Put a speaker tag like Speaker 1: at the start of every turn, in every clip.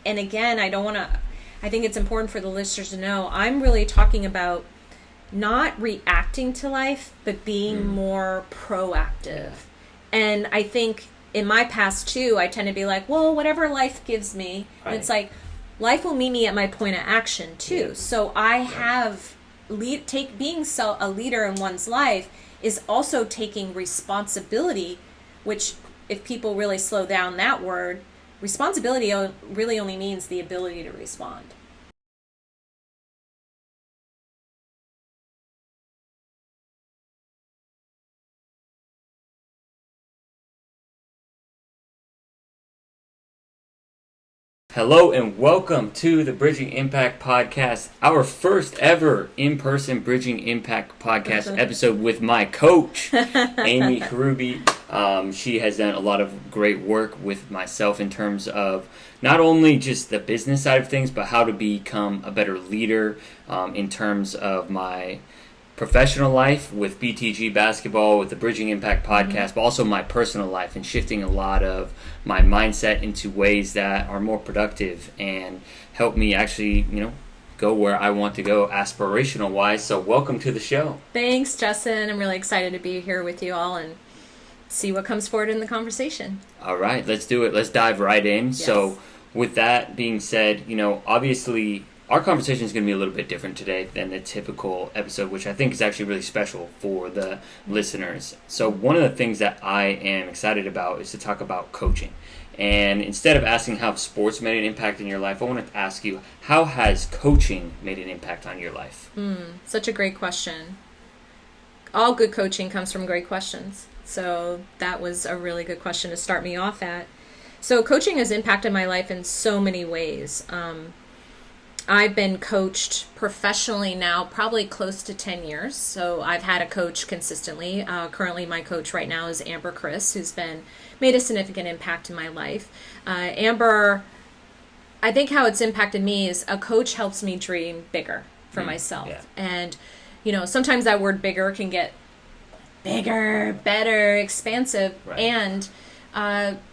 Speaker 1: And again, I think it's important for the listeners to know, I'm really talking about not reacting to life, but being more proactive. Yeah. And I think in my past too, I tend to be like, well, whatever life gives me. Right. And it's like, life will meet me at my point of action too. Yeah. So I have being a leader in one's life is also taking responsibility, which if people really slow down that word, responsibility really only means the ability to respond.
Speaker 2: Hello and welcome to the Bridging Impact Podcast, our first ever in-person Bridging Impact Podcast episode with my coach, Amy Hruby. She has done a lot of great work with myself in terms of not only just the business side of things, but how to become a better leader in terms of my professional life with BTG basketball, with the Bridging Impact podcast, but also my personal life and shifting a lot of my mindset into ways that are more productive and help me actually, go where I want to go aspirational wise. So welcome to the show.
Speaker 1: Thanks, Justin. I'm really excited to be here with you all and see what comes forward in the conversation.
Speaker 2: All right, let's do it. Let's dive right in. Yes. So with that being said, obviously our conversation is going to be a little bit different today than the typical episode, which I think is actually really special for the listeners. So one of the things that I am excited about is to talk about coaching. And instead of asking how sports made an impact in your life, I want to ask you, how has coaching made an impact on your life?
Speaker 1: Such a great question. All good coaching comes from great questions. So that was a really good question to start me off at. So coaching has impacted my life in so many ways. I've been coached professionally now probably close to 10 years. So I've had a coach consistently. Currently my coach right now is Amber Chris, who's made a significant impact in my life. Amber, I think how it's impacted me is a coach helps me dream bigger for myself. Yeah. And, sometimes that word bigger can get bigger, better, expansive. Right. And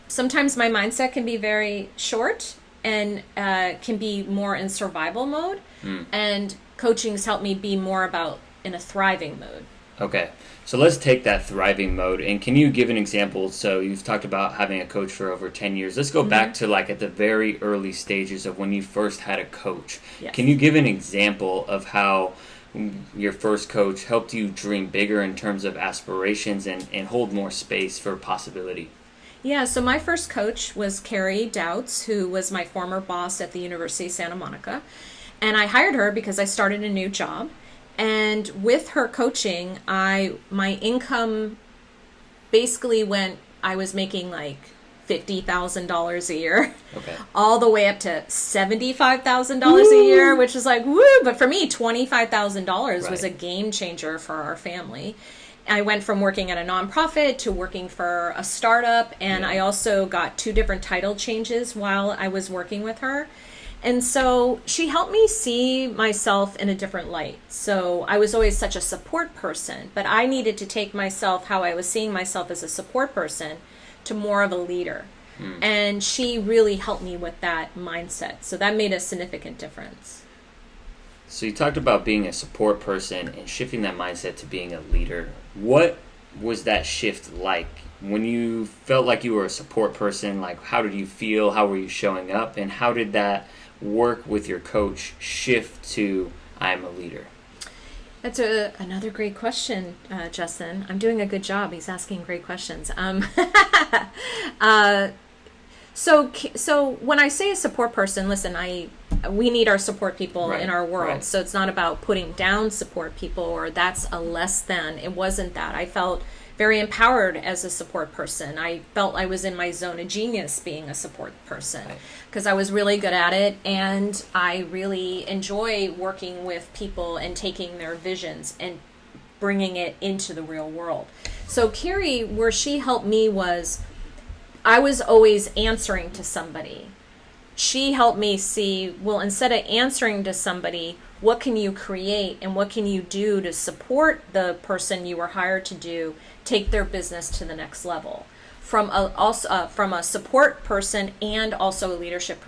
Speaker 1: sometimes my mindset can be very short and can be more in survival mode. And coaching's helped me be more about in a thriving mode.
Speaker 2: Okay, so let's take that thriving mode. And can you give an example? So you've talked about having a coach for over 10 years. Let's go back to at the very early stages of when you first had a coach. Yes. Can you give an example of how your first coach helped you dream bigger in terms of aspirations and hold more space for possibility?
Speaker 1: Yeah, so my first coach was Carrie Doubts, who was my former boss at the University of Santa Monica. And I hired her because I started a new job. And with her coaching, my income basically I was making $50,000 a year, all the way up to $75,000 a year, which is woo! But for me, $25,000 was a game changer for our family. I went from working at a nonprofit to working for a startup, and I also got 2 different title changes while I was working with her. And so she helped me see myself in a different light. So I was always such a support person, but I needed to take myself, how I was seeing myself as a support person, to more of a leader. And she really helped me with that mindset. So that made a significant difference.
Speaker 2: So you talked about being a support person and shifting that mindset to being a leader. What was that shift like? When you felt like you were a support person, how did you feel? How were you showing up? And how did that work with your coach shift to I'm a leader?
Speaker 1: That's another great question, Justin. I'm doing a good job. He's asking great questions. So when I say a support person, listen, we need our support people in our world. Right. So it's not about putting down support people or that's a less than. It wasn't that. I felt very empowered as a support person. I felt I was in my zone of genius being a support person because I was really good at it, and I really enjoy working with people and taking their visions and bringing it into the real world. So Carrie, where she helped me was I was always answering to somebody. She helped me see, well, instead of answering to somebody, what can you create and what can you do to support the person you were hired to take their business to the next level from a support person and also a leadership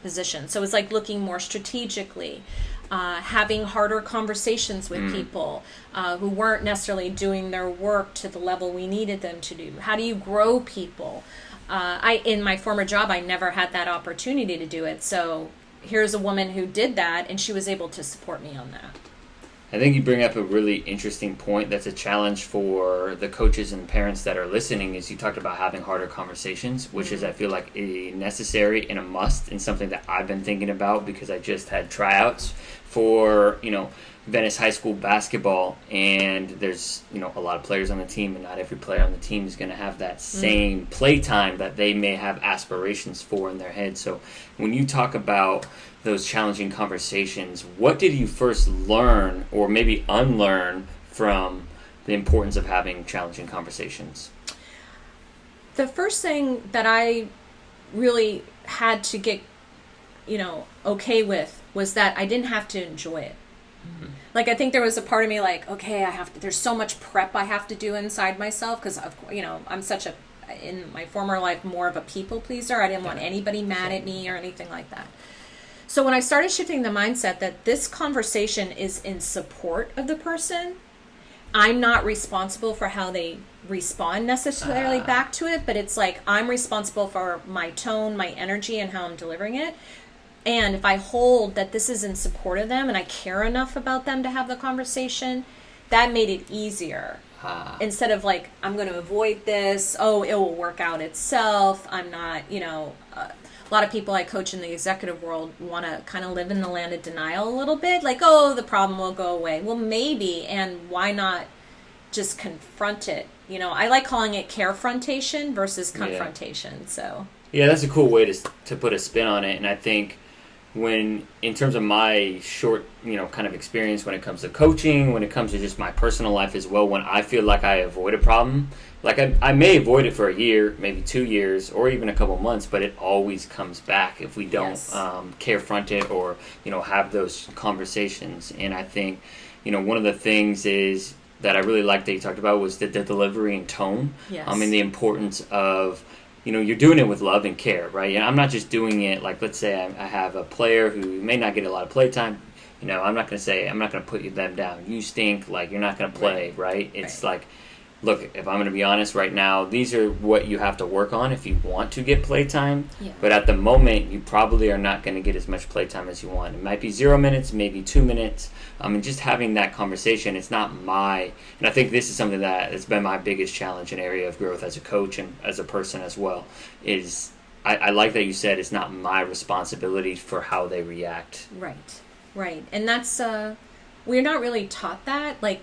Speaker 1: position. So it's like looking more strategically, having harder conversations with people who weren't necessarily doing their work to the level we needed them to do. How do you grow people? In my former job, I never had that opportunity to do it. So here's a woman who did that, and she was able to support me on that.
Speaker 2: I think you bring up a really interesting point that's a challenge for the coaches and parents that are listening. Is you talked about having harder conversations, which is, I feel like, a necessary and a must, and something that I've been thinking about because I just had tryouts for, Venice High School basketball, and there's, a lot of players on the team, and not every player on the team is going to have that same play time that they may have aspirations for in their head. So when you talk about those challenging conversations, what did you first learn or maybe unlearn from the importance of having challenging conversations?
Speaker 1: The first thing that I really had to get, okay with was that I didn't have to enjoy it. Mm-hmm. Like, I think there was a part of me like, okay, there's so much prep I have to do inside myself because, I'm such in my former life, more of a people pleaser. I didn't want anybody mad at me or anything like that. So when I started shifting the mindset that this conversation is in support of the person, I'm not responsible for how they respond necessarily back to it, but it's like I'm responsible for my tone, my energy, and how I'm delivering it. And if I hold that this is in support of them and I care enough about them to have the conversation, that made it easier. Instead of like, I'm going to avoid this, it will work out itself. I'm not, a lot of people I coach in the executive world want to kind of live in the land of denial a little bit. Like, the problem will go away. Well, maybe, and why not just confront it? I like calling it carefrontation versus confrontation. Yeah. So
Speaker 2: yeah, that's a cool way to put a spin on it. And I think in terms of my short, kind of experience when it comes to coaching, when it comes to just my personal life as well, when I feel like I avoid a problem, like I may avoid it for a year, maybe 2 years, or even a couple months, but it always comes back if we don't carefront it or, have those conversations. And I think, one of the things is that I really liked that you talked about was the delivery and tone.
Speaker 1: Yes.
Speaker 2: And the importance of, you're doing it with love and care, right? And I'm not just doing it like, let's say I have a player who may not get a lot of play time. I'm not going to put them down. You stink, like you're not going to play, right? It's like, look, if I'm going to be honest right now, these are what you have to work on if you want to get play time. Yeah. But at the moment, you probably are not going to get as much play time as you want. It might be 0 minutes, maybe 2 minutes. And just having that conversation, it's not and I think this is something that has been my biggest challenge and area of growth as a coach and as a person as well, is I like that you said it's not my responsibility for how they react.
Speaker 1: Right. And that's, we're not really taught that. Like,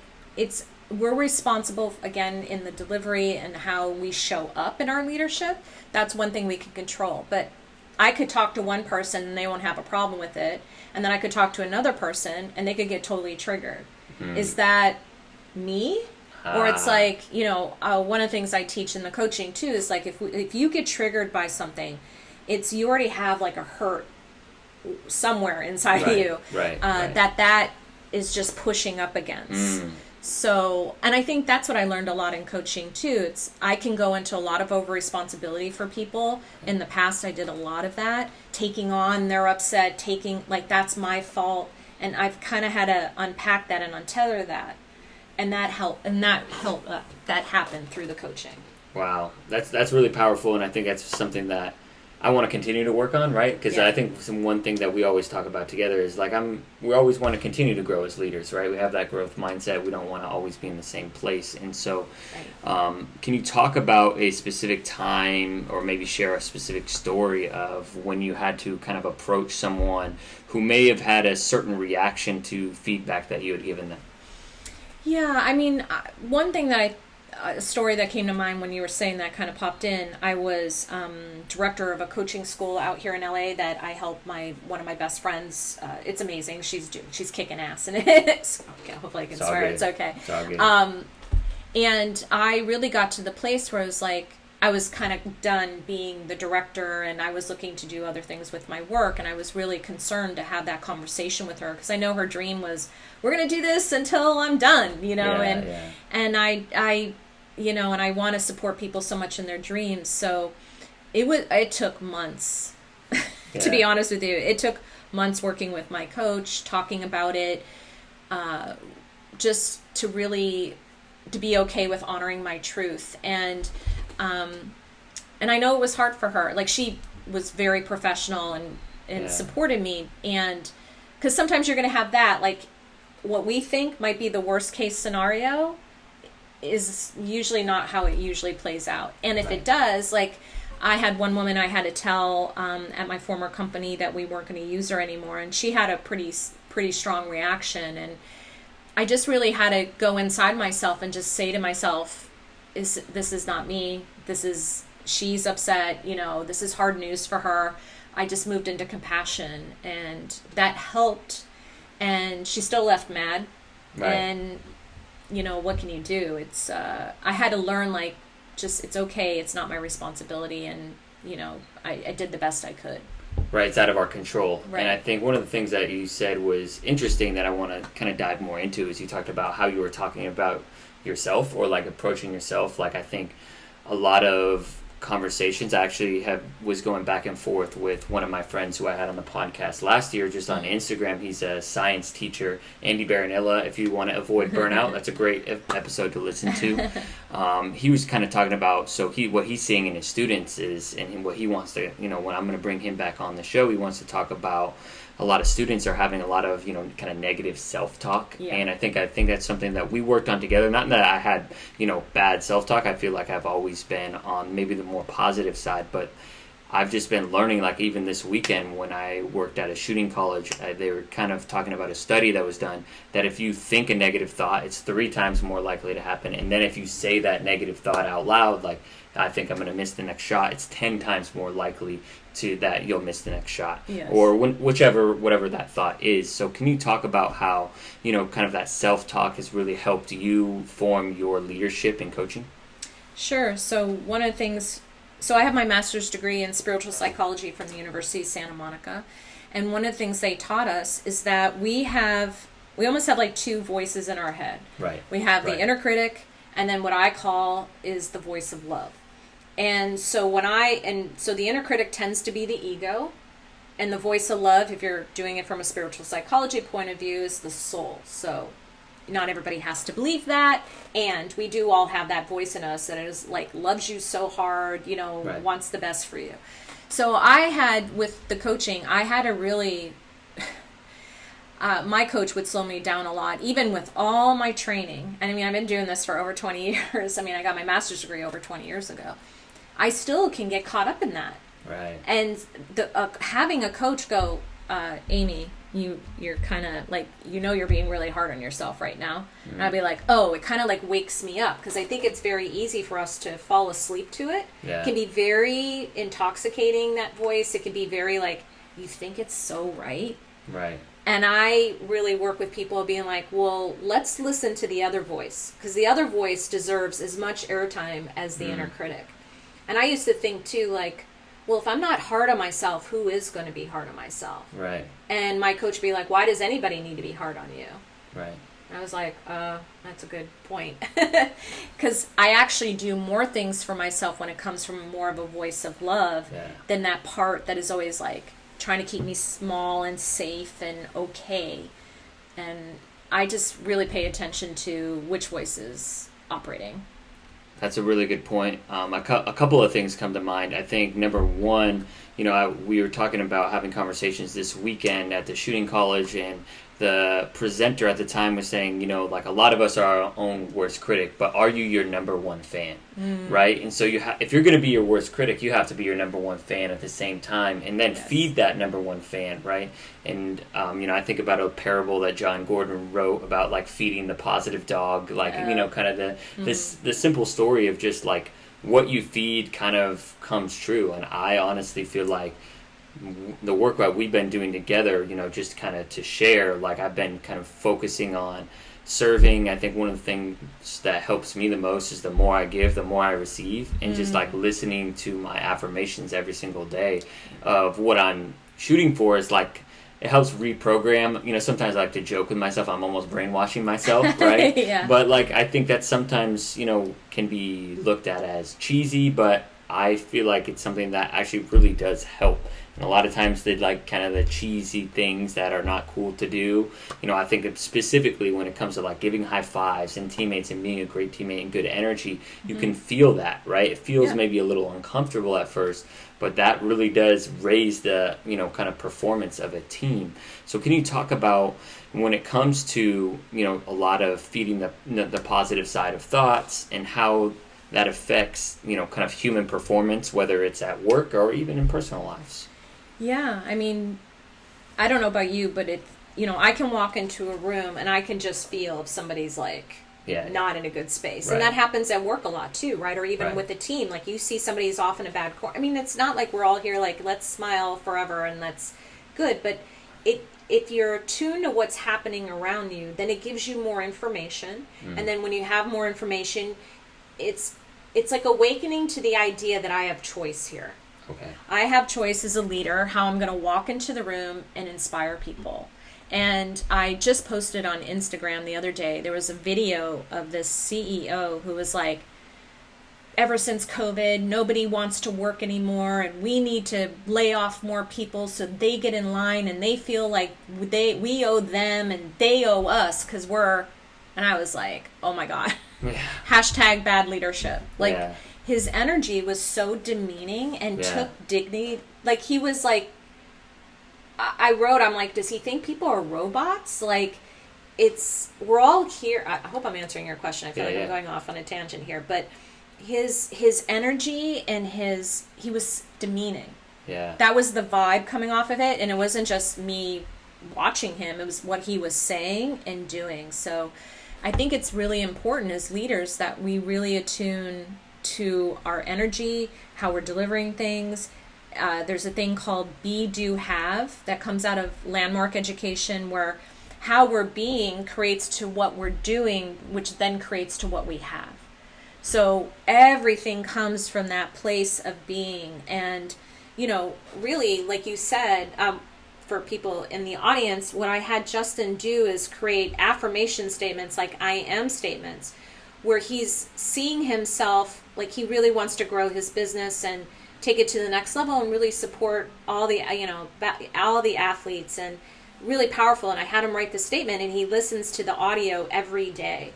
Speaker 1: we're responsible, again, in the delivery and how we show up in our leadership. That's one thing we can control. But I could talk to one person and they won't have a problem with it. And then I could talk to another person and they could get totally triggered. Is that me? Or it's like, one of the things I teach in the coaching too is like, if you get triggered by something, you already have like a hurt somewhere inside of you. That is just pushing up against. So, and I think that's what I learned a lot in coaching too. I can go into a lot of over responsibility for people. In the past, I did a lot of that, taking on their upset, that's my fault. And I've kind of had to unpack that and untether that. And that happened through the coaching. Wow.
Speaker 2: That's really powerful. And I think that's something that I want to continue to work on, right? Because I think one thing that we always talk about together is like we always want to continue to grow as leaders, right? We have that growth mindset. We don't want to always be in the same place. And so can you talk about a specific time or maybe share a specific story of when you had to kind of approach someone who may have had a certain reaction to feedback that you had given them?
Speaker 1: Yeah, I mean, one thing that a story that came to mind when you were saying that kind of popped in. I was director of a coaching school out here in LA that I help one of my best friends. It's amazing. She's kicking ass in it. Okay, hopefully I can swear. It's okay.
Speaker 2: It's all good.
Speaker 1: And I really got to the place where I was like, I was kind of done being the director and I was looking to do other things with my work. And I was really concerned to have that conversation with her because I know her dream was, we're going to do this until I'm done, and I and I want to support people so much in their dreams. So it took months To be honest with you, it took months working with my coach, talking about it, just to really to be okay with honoring my truth. And I know it was hard for her. Like, she was very professional and supported me. And because sometimes you're going to have that, like, what we think might be the worst case scenario is usually not how it usually plays out. And if it does, like, I had one woman I had to tell at my former company that we weren't going to use her anymore, and she had a pretty strong reaction. And I just really had to go inside myself and just say to myself, this is not me. She's upset. This is hard news for her. I just moved into compassion, and that helped. And she still left mad. Right. And what can you do? It's I had to learn, like, just, it's okay, it's not my responsibility, and I did the best I could.
Speaker 2: Right, it's out of our control.
Speaker 1: Right.
Speaker 2: And I think one of the things that you said was interesting that I want to kind of dive more into is you talked about how you were talking about yourself, or like approaching yourself. Like, I think a lot of conversations, I actually was going back and forth with one of my friends who I had on the podcast last year, just on Instagram. He's a science teacher, Andy Baronilla. If you want to avoid burnout, that's a great episode to listen to. He was kind of talking about, what he's seeing in his students is, and what he wants to, when I'm going to bring him back on the show, he wants to talk about a lot of students are having a lot of, kind of negative self-talk. Yeah. And I think that's something that we worked on together. Not that I had, bad self-talk. I feel like I've always been on maybe the more positive side, but I've just been learning, like, even this weekend when I worked at a shooting college, they were kind of talking about a study that was done, that if you think a negative thought, it's 3 times more likely to happen. And then if you say that negative thought out loud, like, I think I'm going to miss the next shot, it's 10 times more likely to that you'll miss the next shot. Yes. Or whatever that thought is. So can you talk about how, kind of that self-talk has really helped you form your leadership in coaching?
Speaker 1: Sure. So one of the things, I have my master's degree in spiritual psychology from the University of Santa Monica. And one of the things they taught us is that we almost have like 2 voices in our head.
Speaker 2: Right.
Speaker 1: We have the inner critic, and then what I call is the voice of love. And so the inner critic tends to be the ego, and the voice of love, if you're doing it from a spiritual psychology point of view, is the soul. So not everybody has to believe that, and we do all have that voice in us that is like, loves you so hard, wants the best for you. So with the coaching, I had a really my coach would slow me down a lot, even with all my training. And I mean, I've been doing this for over 20 years. I mean, I got my master's degree over 20 years ago. I still can get caught up in that.
Speaker 2: Right.
Speaker 1: And having a coach go, Amy, you're kind of like, you're being really hard on yourself right now. Mm-hmm. And I'd be like, oh, it kind of like wakes me up, because I think it's very easy for us to fall asleep to it. Yeah. It can be very intoxicating, that voice. It can be very like, you think it's so right.
Speaker 2: Right.
Speaker 1: And I really work with people being like, well, let's listen to the other voice, because the other voice deserves as much airtime as the inner critic. And I used to think too, like, well, if I'm not hard on myself, who is going to be hard on myself?
Speaker 2: Right.
Speaker 1: And my coach would be like, why does anybody need to be hard on you?
Speaker 2: Right.
Speaker 1: And I was like, that's a good point. Because I actually do more things for myself when it comes from more of a voice of love than that part that is always like trying to keep me small and safe and okay. And I just really pay attention to which voice is operating.
Speaker 2: That's a really good point. A couple of things come to mind. I think number one, we were talking about having conversations this weekend at the shooting college, and the presenter at the time was saying, like, a lot of us are our own worst critic, but are you your number one fan, right? And so if you're going to be your worst critic, you have to be your number one fan at the same time, and then feed that number one fan, right? And, I think about a parable that John Gordon wrote about, like, feeding the positive dog, like, kind of the simple story of just, like, what you feed kind of comes true. And I honestly feel like the work that we've been doing together, just kind of to share, like, I've been kind of focusing on serving. I think one of the things that helps me the most is the more I give, the more I receive, and just like listening to my affirmations every single day of what I'm shooting for is like, it helps reprogram. Sometimes I like to joke with myself, I'm almost brainwashing myself, right? Yeah. But like, I think that sometimes, can be looked at as cheesy, but I feel like it's something that actually really does help. And a lot of times they like kind of the cheesy things that are not cool to do. I think that specifically when it comes to like giving high fives and teammates and being a great teammate and good energy, you can feel that, right? It feels maybe a little uncomfortable at first, but that really does raise the, kind of performance of a team. So can you talk about when it comes to, a lot of feeding the positive side of thoughts and how that affects, kind of human performance, whether it's at work or even in personal lives?
Speaker 1: Yeah, I mean, I don't know about you, but I can walk into a room and I can just feel if somebody's like not in a good space.
Speaker 2: Right.
Speaker 1: And that happens at work a lot too, right? Or even with a team. Like you see somebody's off in a bad corner. I mean, it's not like we're all here like, let's smile forever and that's good. But if you're attuned to what's happening around you, then it gives you more information. And then when you have more information, it's like awakening to the idea that I have choice here.
Speaker 2: Okay.
Speaker 1: I have choice as a leader how I'm going to walk into the room and inspire people. And I just posted on Instagram the other day, there was a video of this CEO who was like, ever since COVID, nobody wants to work anymore and we need to lay off more people so they get in line and they feel like we owe them and they owe us because and I was like, oh my God.
Speaker 2: Yeah.
Speaker 1: Hashtag bad leadership. His energy was so demeaning and took dignity. Like he was like, I'm like, does he think people are robots? Like we're all here. I hope I'm answering your question. I feel like I'm going off on a tangent here, but his energy and he was demeaning.
Speaker 2: Yeah.
Speaker 1: That was the vibe coming off of it. And it wasn't just me watching him. It was what he was saying and doing. So I think it's really important as leaders that we really attune to our energy, how we're delivering things. There's a thing called be, do, have that comes out of landmark education where how we're being creates to what we're doing, which then creates to what we have. So everything comes from that place of being. And, really, like you said, for people in the audience, what I had Justin do is create affirmation statements, like I am statements, where he's seeing himself like he really wants to grow his business and take it to the next level and really support all the athletes, and really powerful. And I had him write the statement and he listens to the audio every day.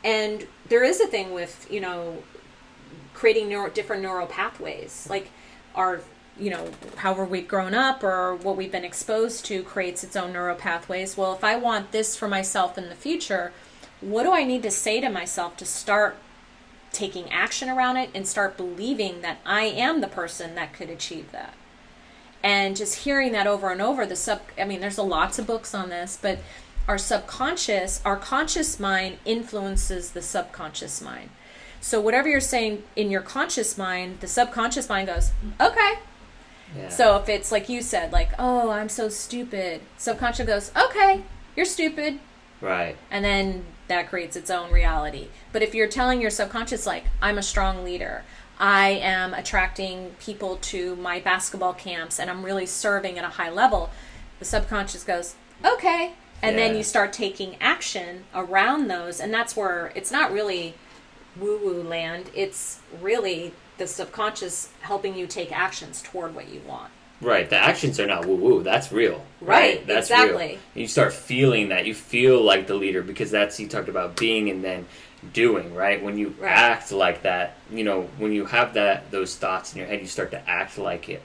Speaker 1: And there is a thing with, creating different neural pathways, like our, however we've grown up or what we've been exposed to creates its own neural pathways. Well, if I want this for myself in the future, what do I need to say to myself to start taking action around it and start believing that I am the person that could achieve that? And just hearing that over and over, there's lots of books on this, but our conscious mind influences the subconscious mind. So whatever you're saying in your conscious mind, the subconscious mind goes, okay. Yeah. So if it's like you said, like, oh, I'm so stupid, subconscious goes, okay, you're stupid.
Speaker 2: Right.
Speaker 1: And then that creates its own reality. But if you're telling your subconscious, like, I'm a strong leader, I am attracting people to my basketball camps, and I'm really serving at a high level, the subconscious goes, okay. And then you start taking action around those. And that's where it's not really woo-woo land. It's really the subconscious helping you take actions toward what you want.
Speaker 2: Right. The actions are not woo-woo. That's real. Right. That's
Speaker 1: exactly.
Speaker 2: Real. You start feeling that. You feel like the leader, because you talked about being and then doing, right? When you act like that, when you have those thoughts in your head, you start to act like it,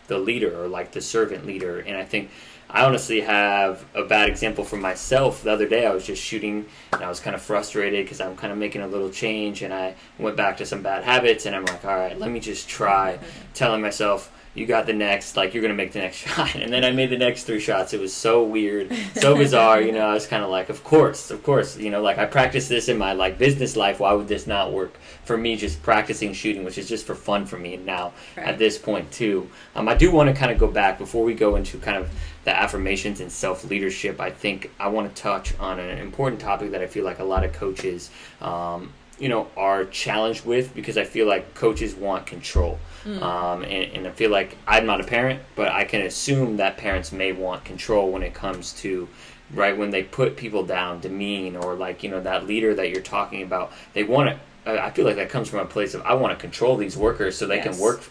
Speaker 2: the leader or like the servant leader. And I think I honestly have a bad example for myself. The other day I was just shooting and I was kind of frustrated because I'm kind of making a little change, and I went back to some bad habits, and I'm like, all right, let me just try telling myself, you got the next, like, you're going to make the next shot. And then I made the next 3 shots. It was so weird, so bizarre, I was kind of like, of course, like I practiced this in my like business life. Why would this not work for me, just practicing shooting, which is just for fun for me now at this point too. I do want to kind of go back before we go into kind of the affirmations and self-leadership. I think I want to touch on an important topic that I feel like a lot of coaches are challenged with, because I feel like coaches want control. And I feel like I'm not a parent, but I can assume that parents may want control when it comes to, right, when they put people down, demean, or like, that leader that you're talking about. They want to, I feel like that comes from a place of, I want to control these workers so they can work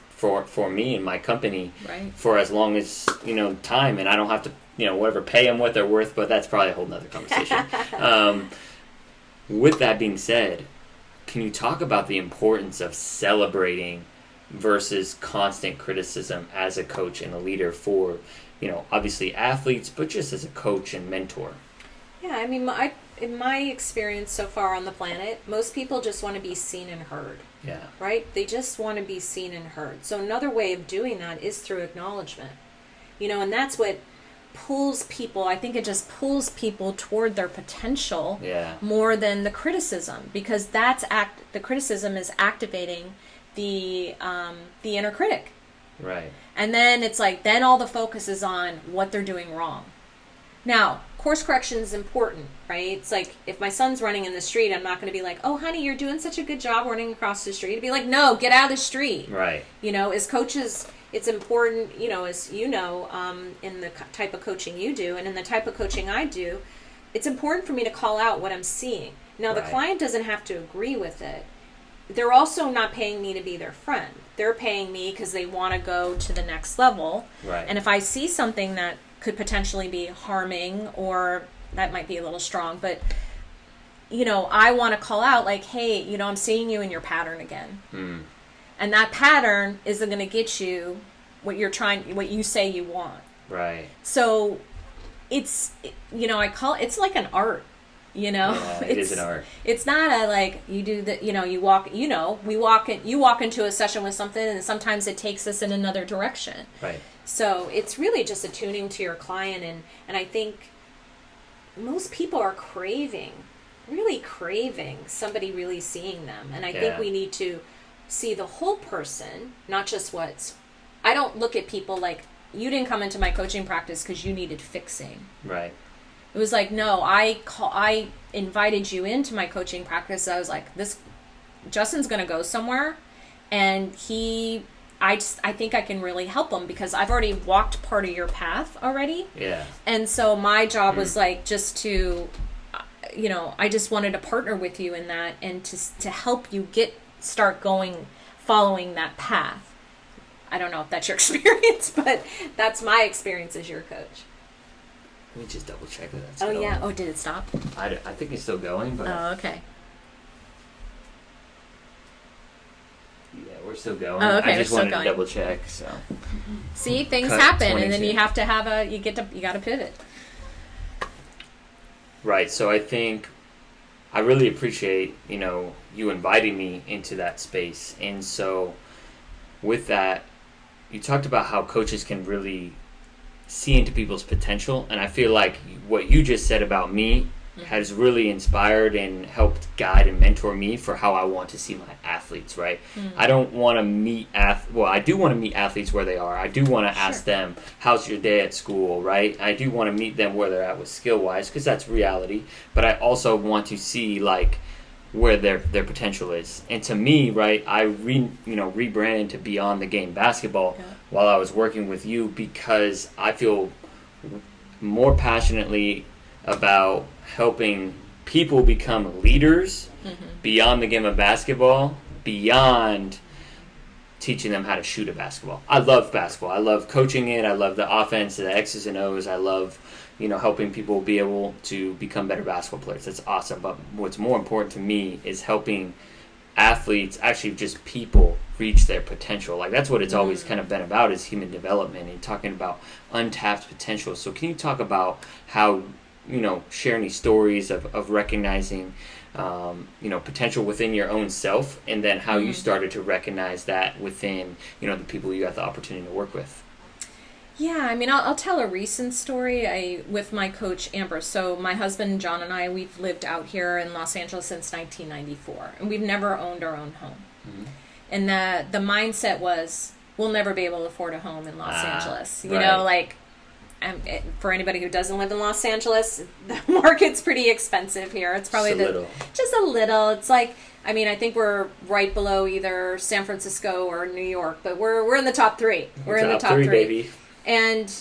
Speaker 2: for me and my company
Speaker 1: Right.
Speaker 2: for as long as, time, and I don't have to, whatever, pay them what they're worth, but that's probably a whole nother conversation. With that being said, can you talk about the importance of celebrating versus constant criticism as a coach and a leader for, obviously athletes, but just as a coach and mentor?
Speaker 1: Yeah, I mean, in my experience so far on the planet, most people just want to be seen and heard.
Speaker 2: Yeah.
Speaker 1: Right? They just want to be seen and heard. So another way of doing that is through acknowledgement. And that's what pulls people, I think it just pulls people toward their potential more than the criticism, because the criticism is activating the inner critic.
Speaker 2: Right.
Speaker 1: And then it's like, then all the focus is on what they're doing wrong. Now, course correction is important, right? It's like, if my son's running in the street, I'm not going to be like, oh, honey, you're doing such a good job running across the street. I'd be like, no, get out of the street.
Speaker 2: Right.
Speaker 1: As coaches, it's important, as in the type of coaching you do and in the type of coaching I do, it's important for me to call out what I'm seeing. Now, the client doesn't have to agree with it. They're also not paying me to be their friend. They're paying me because they want to go to the next level.
Speaker 2: Right.
Speaker 1: And if I see something that could potentially be harming, or that might be a little strong, but I want to call out like, hey, I'm seeing you in your pattern again. And that pattern isn't going to get you what you say you want.
Speaker 2: Right.
Speaker 1: So it's, it's like an art,
Speaker 2: Yeah, it is an art.
Speaker 1: It's not a, like, you do the, you walk into a session with something, and sometimes it takes us in another direction.
Speaker 2: Right.
Speaker 1: So it's really just attuning to your client, and I think most people are really craving somebody really seeing them. And I think we need to see the whole person, not just I don't look at people like, you didn't come into my coaching practice because you needed fixing. Right. It was like, no, I invited you into my coaching practice. I was like, Justin's going to go somewhere, and I think I can really help him because I've already walked part of your path already. Yeah. And so my job was like just to, I just wanted to partner with you in that, and to help you start following that path. I don't know if that's your experience, but that's my experience as your coach.
Speaker 2: Let me just double check that that's
Speaker 1: going.
Speaker 2: Oh,
Speaker 1: yeah. Oh, did it stop?
Speaker 2: I think it's still going, but...
Speaker 1: Oh, okay.
Speaker 2: Yeah, we're still going.
Speaker 1: Oh, okay,
Speaker 2: I just
Speaker 1: we're still
Speaker 2: wanted
Speaker 1: going.
Speaker 2: to double check, so...
Speaker 1: See, things happen, and then you have to have you got to pivot.
Speaker 2: Right, so I think I really appreciate, you inviting me into that space. And so with that, you talked about how coaches can really see into people's potential, and I feel like what you just said about me has really inspired and helped guide and mentor me for how I want to see my athletes, right? I don't want to meet I do want to meet athletes where they are. I do want to ask them, how's your day at school, right? I do want to meet them where they're at with skill-wise, because that's reality, but I also want to see like where their potential is. And to me, right, I rebranded to Beyond the Game Basketball while I was working with you, because I feel more passionately about helping people become leaders beyond the game of basketball, beyond teaching them how to shoot a basketball. I love basketball. I love coaching it. I love the offense, the X's and O's. I love, helping people be able to become better basketball players. That's awesome. But what's more important to me is helping athletes, actually just people, reach their potential. Like, that's what it's always kind of been about, is human development and talking about untapped potential. So can you talk about how, share any stories of recognizing, potential within your own self, and then how you started to recognize that within, the people you had the opportunity to work with?
Speaker 1: Yeah, I mean, I'll tell a recent story with my coach, Amber. So my husband, John, and I, we've lived out here in Los Angeles since 1994, and we've never owned our own home. And the mindset was, we'll never be able to afford a home in Los Angeles. For anybody who doesn't live in Los Angeles, the market's pretty expensive here. It's probably just a little. It's like, I mean, I think we're right below either San Francisco or New York, but we're in the top three. We're in the top three,
Speaker 2: baby.
Speaker 1: And,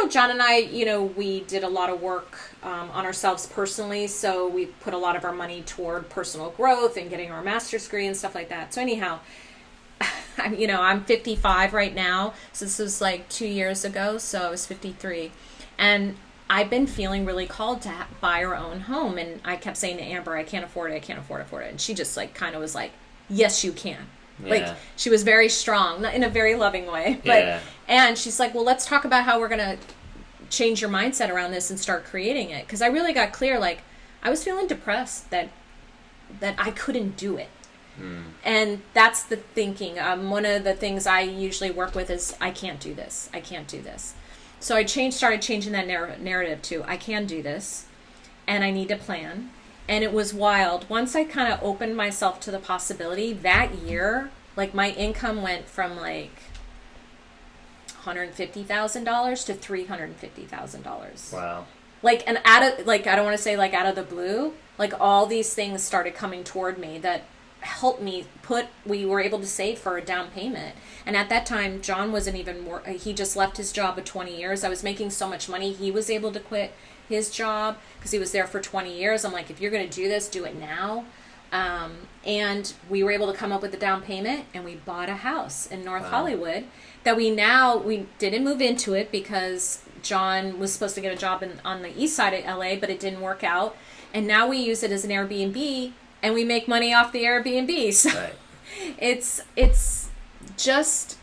Speaker 1: John and I, we did a lot of work on ourselves personally, so we put a lot of our money toward personal growth and getting our master's degree and stuff like that. So anyhow, I'm 55 right now. So this was like 2 years ago. So I was 53. And I've been feeling really called to buy our own home. And I kept saying to Amber, I can't afford it. I can't afford it. And she just like kind of was like, yes, you can. Yeah. Like she was very strong, in a very loving way. But and she's like, well, let's talk about how we're going to change your mindset around this and start creating it. Because I really got clear, like I was feeling depressed that I couldn't do it. And that's the thinking. One of the things I usually work with is I can't do this. I can't do this. So I started changing that narrative to I can do this and I need to plan. And it was wild. Once I kind of opened myself to the possibility that year, like my income went from like $150,000 to $350,000.
Speaker 2: Wow.
Speaker 1: Like, and out of, like, I don't want to say like out of the blue, like all these things started coming toward me that helped me we were able to save for a down payment. And at that time, John wasn't even more, he just left his job of 20 years. I was making so much money. He was able to quit his job because he was there for 20 years. I'm like, if you're going to do this, do it now. And we were able to come up with a down payment and we bought a house in North Hollywood that we didn't move into it because John was supposed to get a job on the east side of LA, but it didn't work out. And now we use it as an Airbnb and we make money off the Airbnb. So it's just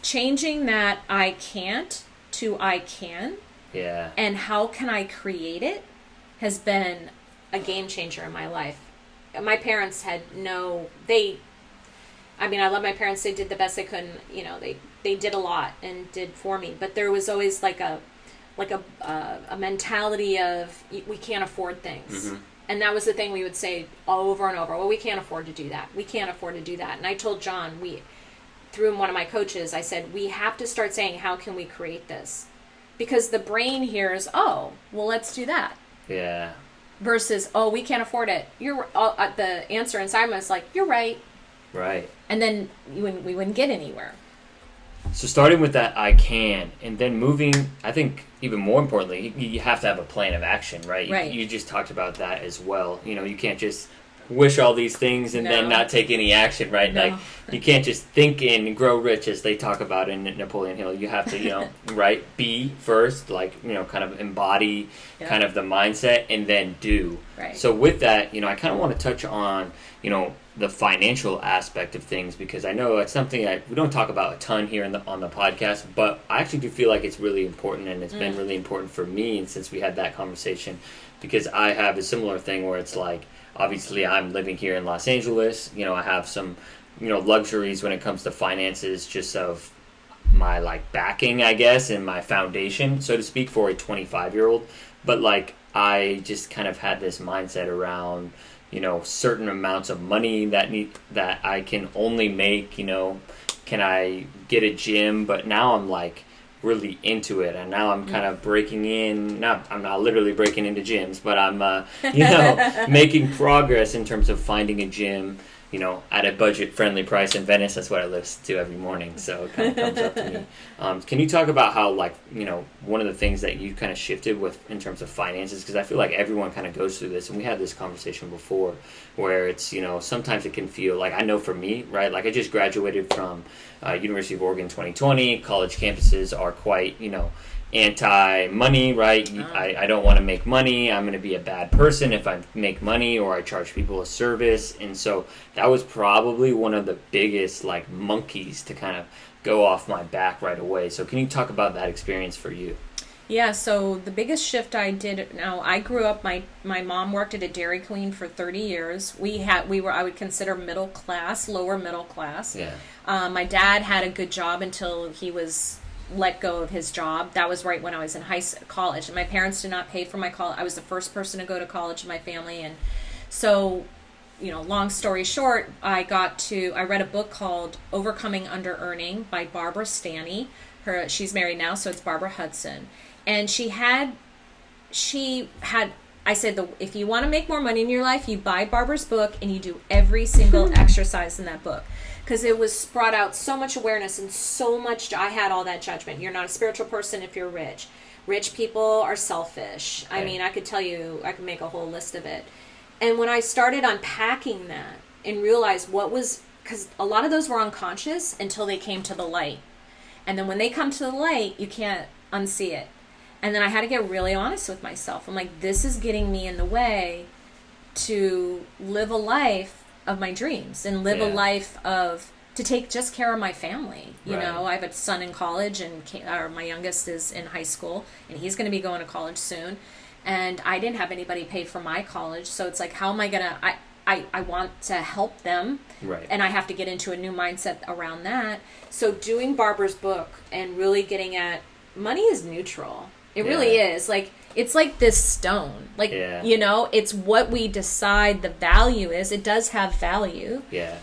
Speaker 1: changing that I can't to I can.
Speaker 2: Yeah.
Speaker 1: And how can I create it has been a game changer in my life. My parents had I love my parents. They did the best they could. They did a lot and did for me. But there was always like a mentality of we can't afford things. Mm-hmm. And that was the thing we would say over and over. Well, we can't afford to do that. We can't afford to do that. And I told John, through one of my coaches, I said, we have to start saying, how can we create this? Because the brain hears, oh, well, let's do that.
Speaker 2: Yeah.
Speaker 1: Versus, oh, we can't afford it. The answer inside me is like, you're right.
Speaker 2: Right.
Speaker 1: And then we wouldn't get anywhere.
Speaker 2: So starting with that I can, and then moving, I think even more importantly, you have to have a plan of action, right?
Speaker 1: Right.
Speaker 2: You just talked about that as well. You can't just wish all these things and then not take any action, right?
Speaker 1: No.
Speaker 2: Like you can't just think and grow rich as they talk about in Napoleon Hill. You have to, right, be first, like, kind of embody kind of the mindset and then do.
Speaker 1: Right.
Speaker 2: So with that, I kind of want to touch on, the financial aspect of things, because I know it's something that we don't talk about a ton here on the podcast, but I actually do feel like it's really important, and it's been really important for me, and since we had that conversation, because I have a similar thing where it's like, obviously I'm living here in Los Angeles, I have some, luxuries when it comes to finances, just of my like backing, I guess, and my foundation, so to speak, for a 25-year-old, but like I just kind of had this mindset around certain amounts of money that I can only make, can I get a gym? But now I'm like really into it, and now I'm kind of breaking in, I'm not literally breaking into gyms, but I'm, making progress in terms of finding a gym, at a budget-friendly price in Venice. That's what I listen to every morning, so it kind of comes up to me. Can you talk about how, like, one of the things that you kind of shifted with in terms of finances? Because I feel like everyone kind of goes through this, and we had this conversation before, where it's, sometimes it can feel like, I know for me, right, like I just graduated from University of Oregon 2020. College campuses are quite, anti-money, right? I don't want to make money. I'm going to be a bad person if I make money or I charge people a service. And so that was probably one of the biggest like monkeys to kind of go off my back right away. So can you talk about that experience for you?
Speaker 1: Yeah, so the biggest shift I did, now I grew up, my mom worked at a Dairy Queen for 30 years. We were, I would consider middle class, lower middle class.
Speaker 2: Yeah.
Speaker 1: My dad had a good job until he was let go of his job. That was right when I was in college, and my parents did not pay for my college. I was the first person to go to college in my family, and so, long story short, I read a book called Overcoming Under Earning by Barbara Stanny. She's married now, so it's Barbara Hudson, and she had. I said, if you want to make more money in your life, you buy Barbara's book and you do every single exercise in that book. Because it was brought out so much awareness and so much, I had all that judgment. You're not a spiritual person if you're rich. Rich people are selfish. Right. I mean, I could tell you, I could make a whole list of it. And when I started unpacking that and realized what was because a lot of those were unconscious until they came to the light. And then when they come to the light, you can't unsee it. And then I had to get really honest with myself. I'm like, this is getting me in the way to live a life of my dreams and live a life of, to take just care of my family. You know, I have a son in college, and my youngest is in high school, and he's going to be going to college soon. And I didn't have anybody pay for my college. So it's like, how am I going to, I want to help them.
Speaker 2: Right.
Speaker 1: And I have to get into a new mindset around that. So doing Barbara's book and really getting at, money is neutral. It really is. Like, it's like this stone. Like, you know, it's what we decide the value is. It does have value.
Speaker 2: Yeah.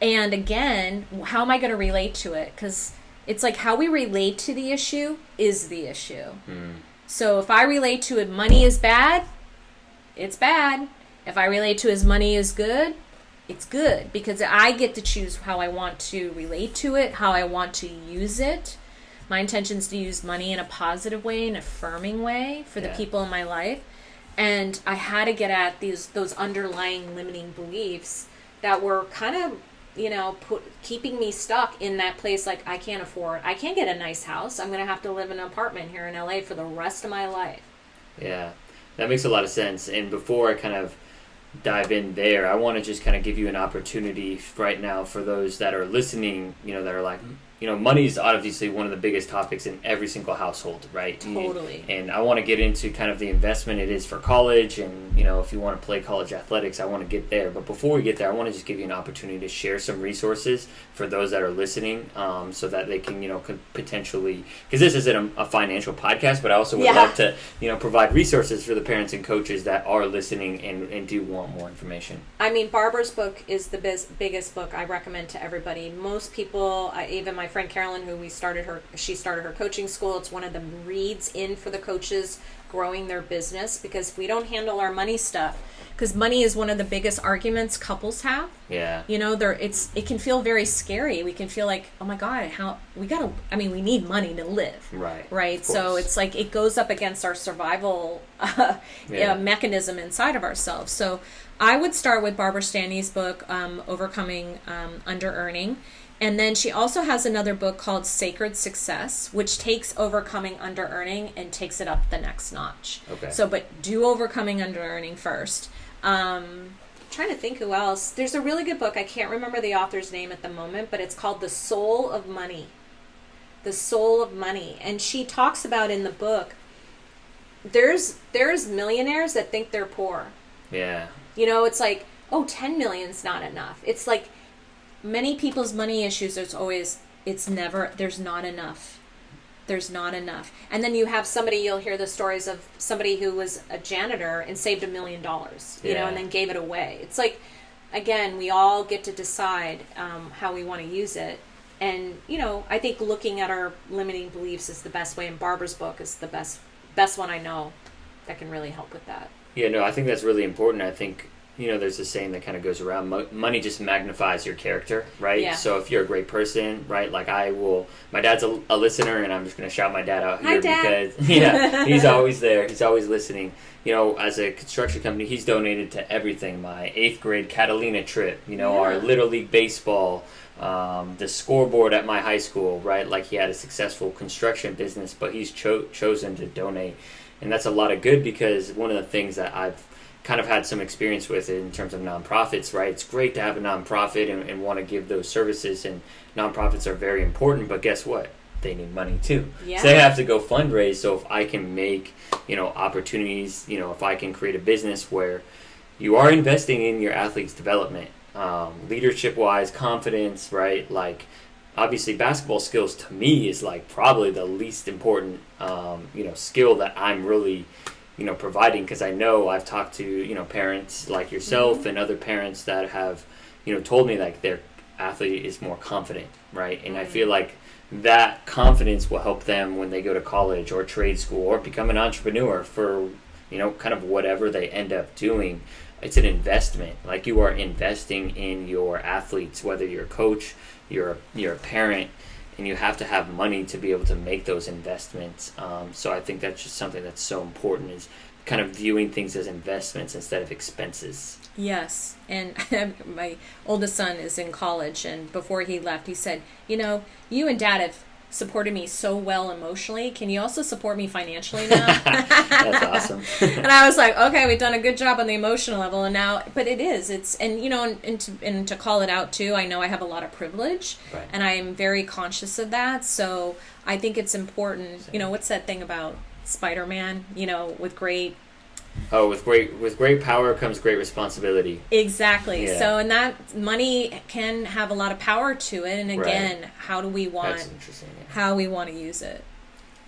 Speaker 1: And again, how am I going to relate to it? Because it's like how we relate to the issue is the issue. So if I relate to it, money is bad, it's bad. If I relate to as money is good, it's good. Because I get to choose how I want to relate to it, how I want to use it. My intention is to use money in a positive way, an affirming way for the people in my life. And I had to get at those underlying limiting beliefs that were kind of, you know, keeping me stuck in that place. Like, I can't get a nice house. I'm going to have to live in an apartment here in LA for the rest of my life.
Speaker 2: Yeah, that makes a lot of sense. And before I kind of dive in there, I want to just kind of give you an opportunity right now for those that are listening, you know, that are like, you know, money is obviously one of the biggest topics in every single household, right?
Speaker 1: Totally.
Speaker 2: And I want to get into kind of the investment it is for college, and, you know, if you want to play college athletics, I want to get there. But before we get there, I want to just give you an opportunity to share some resources for those that are listening, so that they can, you know, could potentially, because this isn't a financial podcast, but I also would love to, you know, provide resources for the parents and coaches that are listening and do want more information.
Speaker 1: I mean, Barbara's book is the biggest book I recommend to everybody. Most people, even my friend Carolyn, who she started her coaching school. It's one of the reads in for the coaches growing their business, because if we don't handle our money stuff, because money is one of the biggest arguments couples have. Yeah. You know, it can feel very scary. We can feel like, oh my God, we need money to live. Right. So it's like, it goes up against our survival mechanism inside of ourselves. So I would start with Barbara Stanny's book, Overcoming Under-Earning. And then she also has another book called Sacred Success, which takes overcoming under-earning and takes it up the next notch. Okay. So, but do overcoming under-earning first. Trying to think who else. There's a really good book. I can't remember the author's name at the moment, but it's called The Soul of Money. The Soul of Money. And she talks about in the book, there's millionaires that think they're poor. Yeah. You know, it's like, 10 million's not enough. It's like, many people's money issues, there's not enough. There's not enough. And then you have you'll hear the stories of somebody who was a janitor and saved $1 million, you know, and then gave it away. It's like, again, we all get to decide how we want to use it. And, you know, I think looking at our limiting beliefs is the best way, and Barbara's book is the best one I know that can really help with that. Yeah, no, I think that's really important. I think, you know, there's a saying that kind of goes around, money just magnifies your character, right? Yeah. So if you're a great person, right, like my dad's a listener, and I'm just going to shout my dad out here. Hi, Dad. Because, he's always there. He's always listening. You know, as a construction company, he's donated to everything. My 8th grade Catalina trip, you know, our Little League baseball, the scoreboard at my high school, right? Like, he had a successful construction business, but he's chosen to donate. And that's a lot of good, because one of the things that I've kind of had some experience with it in terms of nonprofits, right? It's great to have a nonprofit and want to give those services, and nonprofits are very important, but guess what? They need money too. Yeah. So they have to go fundraise. So if I can make, you know, opportunities, you know, if I can create a business where you are investing in your athlete's development, leadership wise, confidence, right? Like, obviously basketball skills to me is like probably the least important, you know, skill that I'm really, you know, providing, because I know I've talked to, you know, parents like yourself and other parents that have, you know, told me like their athlete is more confident, right? And I feel like that confidence will help them when they go to college or trade school or become an entrepreneur for, you know, kind of whatever they end up doing. It's an investment. Like, you are investing in your athletes, whether you're a coach, you're a parent, and you have to have money to be able to make those investments. So I think that's just something that's so important, is
Speaker 2: kind of viewing things as investments instead of expenses.
Speaker 1: Yes. And my oldest son is in college, and before he left, he said, you and Dad have supported me so well emotionally. Can you also support me financially now?
Speaker 2: That's awesome.
Speaker 1: And I was like, okay, we've done a good job on the emotional level, and now, but it's, and to call it out too, I know I have a lot of privilege,
Speaker 2: right.
Speaker 1: and I am very conscious of that. So I think it's important. What's that thing about Spider-Man? With great
Speaker 2: power comes great responsibility.
Speaker 1: Exactly.
Speaker 2: Yeah.
Speaker 1: So, and that money can have a lot of power to it. And again, how do we want,
Speaker 2: that's interesting, yeah.
Speaker 1: how we want to use it?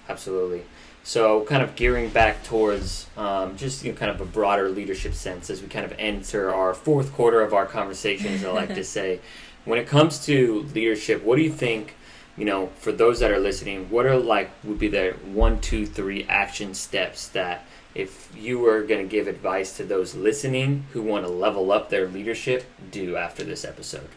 Speaker 2: Absolutely. So kind of gearing back towards just kind of a broader leadership sense as we kind of enter our fourth quarter of our conversations, I like to say, when it comes to leadership, what do you think, for those that are listening, what are would be the 1, 2, 3 action steps that if you were going to give advice to those listening who want to level up their leadership, do after this episode?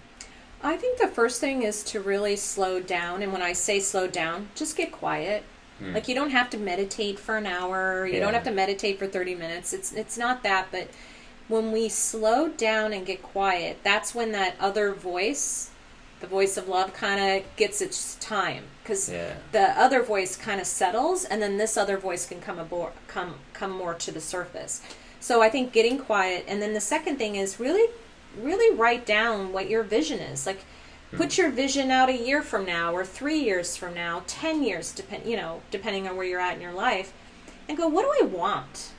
Speaker 1: I think the first thing is to really slow down. And when I say slow down, just get quiet. You don't have to meditate for an hour. You don't have to meditate for 30 minutes. It's not that. But when we slow down and get quiet, that's when that other voice, the voice of love, kind of gets its time. Because the other voice kind of settles, and then this other voice can come more to the surface. So I think getting quiet, and then the second thing is really, really write down what your vision is. Put your vision out a year from now, or 3 years from now, 10 years, depending on where you're at in your life, and go, what do I want?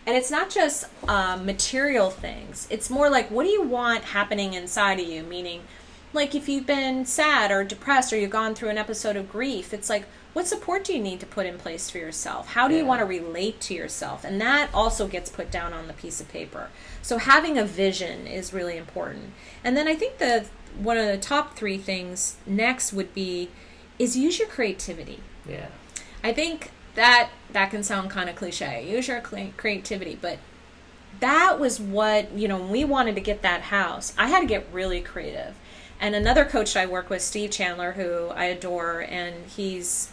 Speaker 1: And it's not just material things. It's more like, what do you want happening inside of you? Meaning, if you've been sad or depressed or you've gone through an episode of grief, it's like, what support do you need to put in place for yourself? How do you want to relate to yourself? And that also gets put down on the piece of paper. So having a vision is really important. And then I think one of the top 3 things next would be is use your creativity.
Speaker 2: Yeah.
Speaker 1: I think that can sound kind of cliche. Use your creativity, but that was what, when we wanted to get that house, I had to get really creative. And another coach I work with, Steve Chandler, who I adore, and he was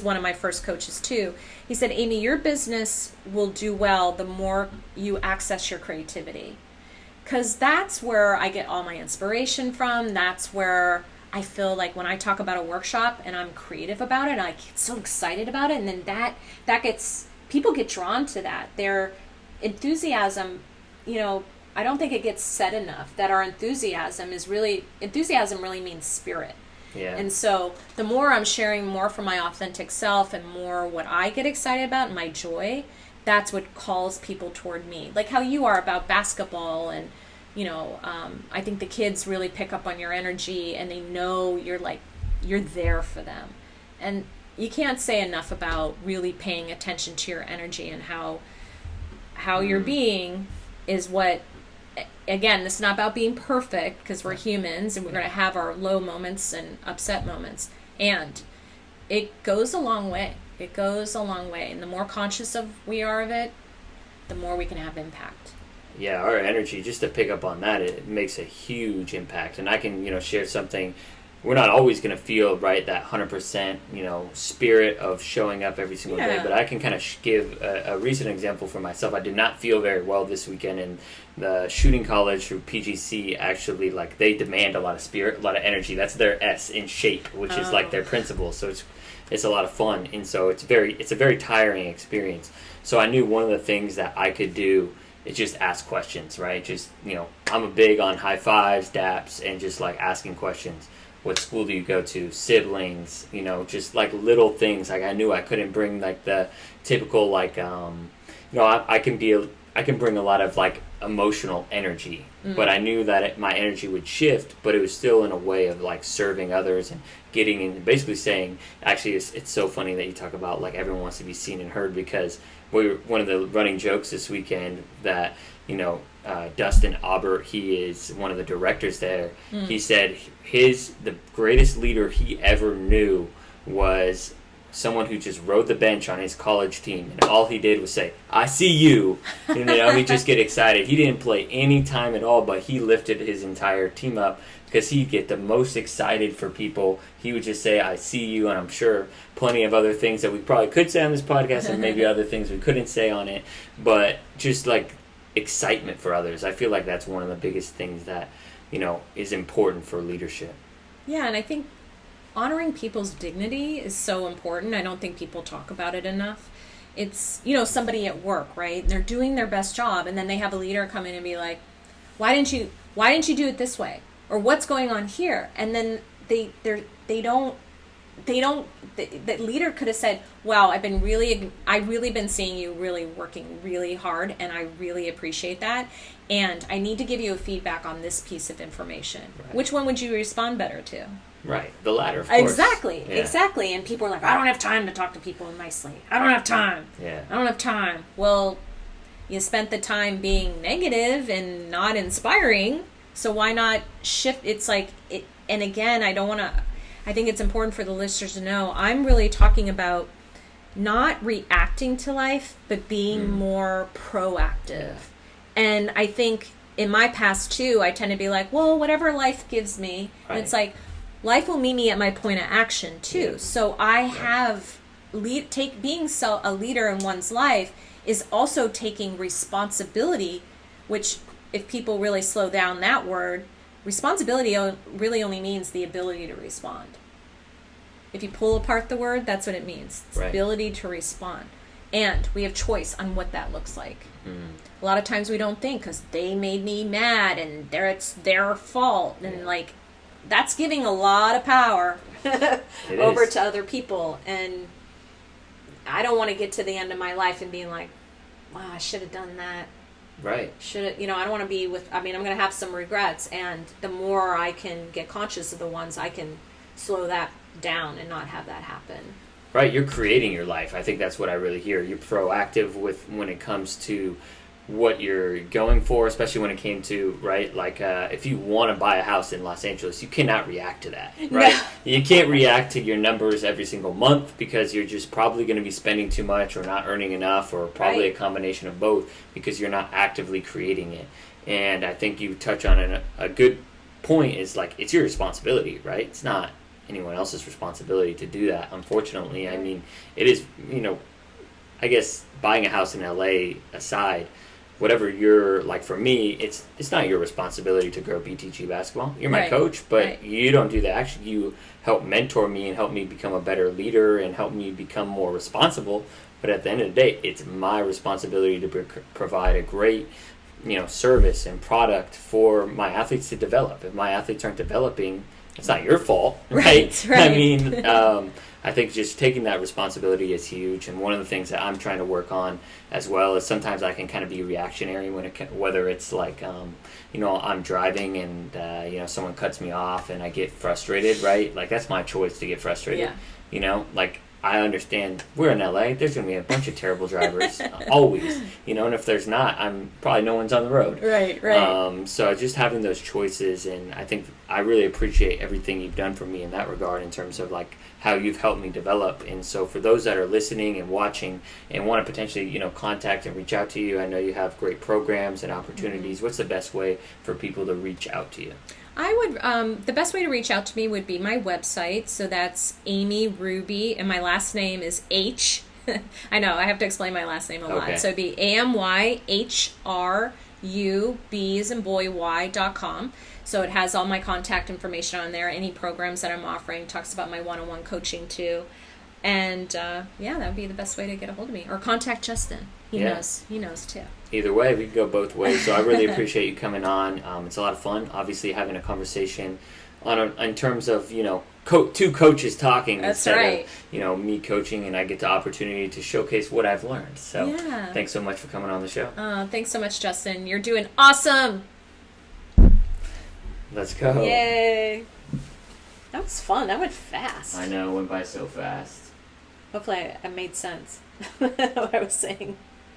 Speaker 1: one of my first coaches too. He said, Amy, your business will do well the more you access your creativity. Because that's where I get all my inspiration from. That's where I feel like when I talk about a workshop and I'm creative about it, I get so excited about it. And then that gets, people get drawn to that. Their enthusiasm, I don't think it gets said enough that our enthusiasm really means spirit.
Speaker 2: Yeah.
Speaker 1: And so the more I'm sharing more from my authentic self and more what I get excited about and my joy, that's what calls people toward me. Like how you are about basketball, and I think the kids really pick up on your energy and they know you're there for them. And you can't say enough about really paying attention to your energy and how you're being is what. Again, this is not about being perfect, because we're humans and we're going to have our low moments and upset moments. And it goes a long way. It goes a long way. And the more conscious we are of it, the more we can have impact.
Speaker 2: Yeah, our energy, just to pick up on that, it makes a huge impact. And I can, share something. We're not always going to feel, that 100%, spirit of showing up every single day. But I can kind of give a recent example for myself. I did not feel very well this weekend, and the shooting college through PGC actually, they demand a lot of spirit, a lot of energy. That's their S in shape, which is their principle. So it's a lot of fun. And so it's a very tiring experience. So I knew one of the things that I could do is just ask questions, right? Just, I'm a big on high fives, daps, and just asking questions. What school do you go to? Siblings, just little things. I knew I couldn't bring the typical I can bring a lot of emotional energy, but I knew that my energy would shift, but it was still in a way of serving others and getting in, basically saying, actually it's so funny that you talk about everyone wants to be seen and heard, because one of the running jokes this weekend that Dustin Aubert, he is one of the directors there. He said the greatest leader he ever knew was someone who just rode the bench on his college team, and all he did was say, "I see you," and, you know, he'd just get excited. He didn't play any time at all, but he lifted his entire team up because he'd get the most excited for people. He would just say, "I see you," and I'm sure plenty of other things that we probably could say on this podcast, and maybe other things we couldn't say on it, but just like excitement for others. I feel like that's one of the biggest things that, you know, is important for leadership.
Speaker 1: Yeah, and I think honoring people's dignity is so important. I don't think people talk about it enough. It's, you know, somebody at work, right? And they're doing their best job, and then they have a leader come in and be like, why didn't you do it this way? Or what's going on here? And then the leader could have said, wow, I've really been seeing you really working really hard, and I really appreciate that. And I need to give you a feedback on this piece of information. Right. Which one would you respond better to?
Speaker 2: Right, the latter, of course.
Speaker 1: Exactly. And people are like, I don't have time to talk to people nicely. I don't have time.
Speaker 2: Yeah.
Speaker 1: I don't have time. Well, you spent the time being negative and not inspiring, so why not shift? It's like, and again, I think it's important for the listeners to know, I'm really talking about not reacting to life, but being more proactive. Yeah. And I think in my past too, I tend to be like, well, whatever life gives me. Right. And it's like, life will meet me at my point of action too. Yeah. So I have being a leader in one's life is also taking responsibility, which if people really slow down that word, responsibility really only means the ability to respond. If you pull apart the word, that's what it means. It's the ability to respond. And we have choice on what that looks like. A lot of times we don't think because they made me mad and it's their fault. And like, that's giving a lot of power over to other people. And I don't want to get to the end of my life and being like, wow, I should have done that.
Speaker 2: Right.
Speaker 1: I don't want to be I'm going to have some regrets. And the more I can get conscious of the ones, I can slow that down and not have that happen.
Speaker 2: Right. You're creating your life. I think that's what I really hear. You're proactive when it comes to what you're going for, especially when it came to, right, like if you want to buy a house in Los Angeles, you cannot react to that, right? No. You can't react to your numbers every single month because you're just probably going to be spending too much or not earning enough, or probably a combination of both because you're not actively creating it. And I think you touch on a good point is like, it's your responsibility, right? It's not anyone else's responsibility to do that, unfortunately. I mean, it is, you know, I guess buying a house in LA aside, whatever you're like, for me, it's not your responsibility to grow BTG basketball. You're my coach, but you don't do that. Actually, you help mentor me and help me become a better leader and help me become more responsible. But at the end of the day, it's my responsibility to provide a great, you know, service and product for my athletes to develop. If my athletes aren't developing, it's not your fault, right? I mean, I think just taking that responsibility is huge, and one of the things that I'm trying to work on as well is sometimes I can kind of be reactionary whether it's like, you know, I'm driving and you know, someone cuts me off and I get frustrated, right? Like, that's my choice to get frustrated. Yeah. You know, like, I understand we're in LA. There's going to be a bunch of terrible drivers always, you know, and if there's not, probably no one's on the road. Right. So just having those choices, and I think I really appreciate everything you've done for me in that regard in terms of like how you've helped me develop. And so for those that are listening and watching and want to potentially, you know, contact and reach out to you, I know you have great programs and opportunities. What's the best way for people to reach out to you?
Speaker 1: I would, the best way to reach out to me would be my website. So that's Amy Hruby, and my last name is H. I know, I have to explain my last name a lot. So it'd be AMYHRU, as in boy, y.com. So it has all my contact information on there, any programs that I'm offering, talks about my one-on-one coaching too. And that would be the best way to get a hold of me. Or contact Justin. He knows too.
Speaker 2: Either way, we can go both ways. So I really appreciate you coming on. It's a lot of fun, obviously, having a conversation in terms of, you know, two coaches talking instead of, you know, me coaching, and I get the opportunity to showcase what I've learned. So thanks so much for coming on the show.
Speaker 1: Thanks so much, Justin. You're doing awesome.
Speaker 2: Let's go.
Speaker 1: Yay. That was fun. That went fast.
Speaker 2: I know, it went by so fast.
Speaker 1: Hopefully I made sense what I was saying.